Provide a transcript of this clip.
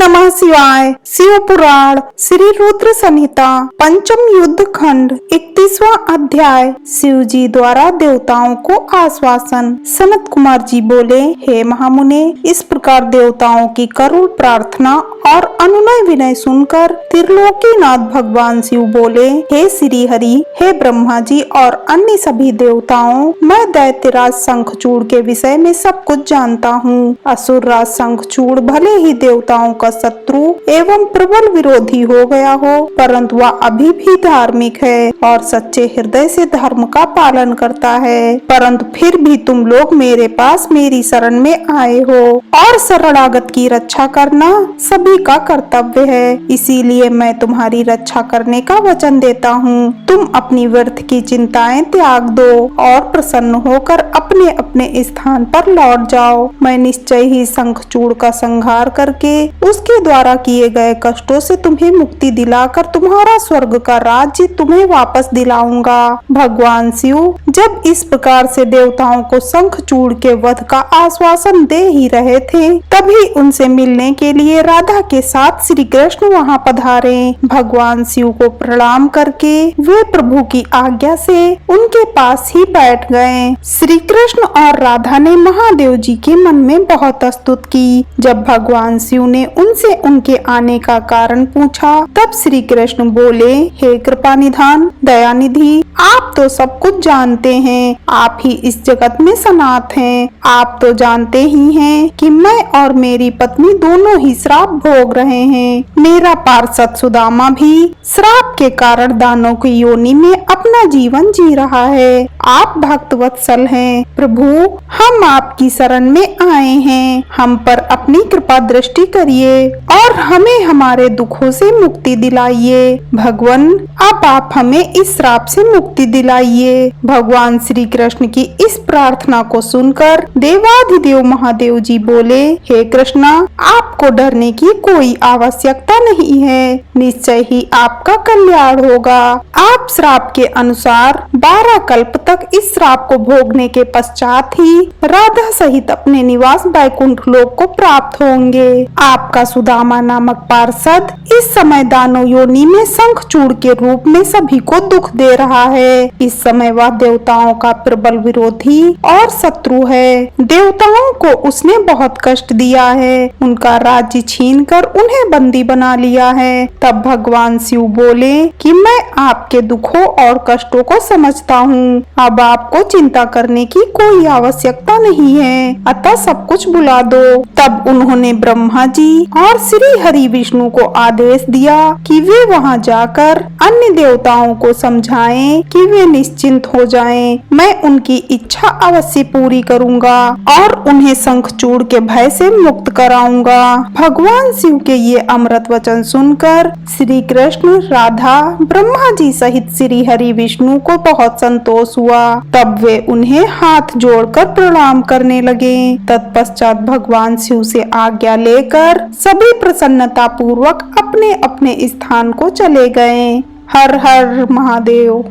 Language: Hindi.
नमः शिवाय। शिव पुराण श्री रुद्र संहिता पंचम युद्ध खंड 31वां अध्याय। शिव जी द्वारा देवताओं को आश्वासन। सनत कुमार जी बोले, हे महामुने, इस प्रकार देवताओं की करुण प्रार्थना और अनुनय विनय सुनकर त्रिलोकीनाथ भगवान शिव बोले, हे श्री हरि, हे ब्रह्मा जी और अन्य सभी देवताओं, मैं दैत्यराज शंखचूड़ के विषय में सब कुछ जानता हूँ। असुरराज शंखचूड़ भले ही देवताओं का शत्रु एवं प्रबल विरोधी हो गया हो, परंतु वह अभी भी धार्मिक है और सच्चे हृदय से धर्म का पालन करता है। परंतु फिर भी तुम लोग मेरे पास मेरी शरण में आए हो और शरणागत की रक्षा करना सभी का कर्तव्य है, इसीलिए मैं तुम्हारी रक्षा करने का वचन देता हूँ। तुम अपनी व्यर्थ की चिंताएं त्याग दो और प्रसन्न होकर अपने अपने स्थान पर लौट जाओ। मैं निश्चय ही शंखचूड़ का संहार करके उसके द्वारा किए गए कष्टों से तुम्हें मुक्ति दिलाकर तुम्हारा स्वर्ग का राज्य तुम्हें वापस दिलाऊंगा। भगवान शिव जब इस प्रकार से देवताओं को शंखचूड़ के वध का आश्वासन दे ही रहे थे, तभी उनसे मिलने के लिए राधा के साथ श्री कृष्ण वहां पधारे। भगवान शिव को प्रणाम करके वे प्रभु की आज्ञा से उनके पास ही बैठ गए। श्री कृष्ण और राधा ने महादेव जी के मन में बहुत स्तुति की। जब भगवान शिव ने उनसे उनके आने का कारण पूछा, तब श्री कृष्ण बोले, हे कृपा निधान दयानिधि, आप तो सब कुछ जानते हैं, आप ही इस जगत में सनाथ हैं। आप तो जानते ही हैं कि मैं और मेरी पत्नी दोनों ही श्राप भोग रहे हैं। मेरा पार्षद सुदामा भी श्राप के कारण दानों की योनि में अपना जीवन जी रहा है। आप भक्त वत्सल हैं प्रभु, हम आपकी शरण में आए हैं। हम पर अपनी कृपा दृष्टि करिए और हमें हमारे दुखों से मुक्ति दिलाइए। भगवान, अब आप हमें इस श्राप से मुक्ति दिलाइए। भगवान श्री कृष्ण की इस प्रार्थना को सुनकर देवाधिदेव महादेव जी बोले, हे कृष्णा, आपको डरने की कोई आवश्यकता नहीं है, निश्चय ही आपका कल्याण होगा। आप श्राप के अनुसार 12 कल्प तक इस श्राप को भोगने के पश्चात ही राधा सहित अपने निवास बैकुंठ लोक को प्राप्त होंगे। आपका सुदामा नामक पार्षद इस समय दानव योनि में शंखचूड़ के रूप में सभी को दुख दे रहा है। इस समय वह देवताओं का प्रबल विरोधी और शत्रु है। देवताओं को उसने बहुत कष्ट दिया है, उनका राज्य छीनकर उन्हें बंदी बना लिया है। तब भगवान शिव बोले कि मैं आपके दुखों और कष्टों को समझता हूँ, अब आपको चिंता करने की कोई आवश्यकता नहीं है, अतः सब कुछ बुला दो। तब उन्होंने ब्रह्मा जी और श्री हरि विष्णु को आदेश दिया कि वे वहां जाकर अन्य देवताओं को समझाएं कि वे निश्चिंत हो जाएं। मैं उनकी इच्छा अवश्य पूरी करूंगा और उन्हें शंखचूड़ के भय से मुक्त कराऊंगा। भगवान शिव के ये अमृत वचन सुनकर श्री कृष्ण, राधा, ब्रह्मा जी सहित श्री हरि विष्णु को बहुत संतोष हुआ। तब वे उन्हें हाथ जोड़कर प्रणाम करने लगे। तत्पश्चात भगवान शिव से आज्ञा लेकर सभी प्रसन्नता पूर्वक अपने अपने स्थान को चले गए। हर हर महादेव।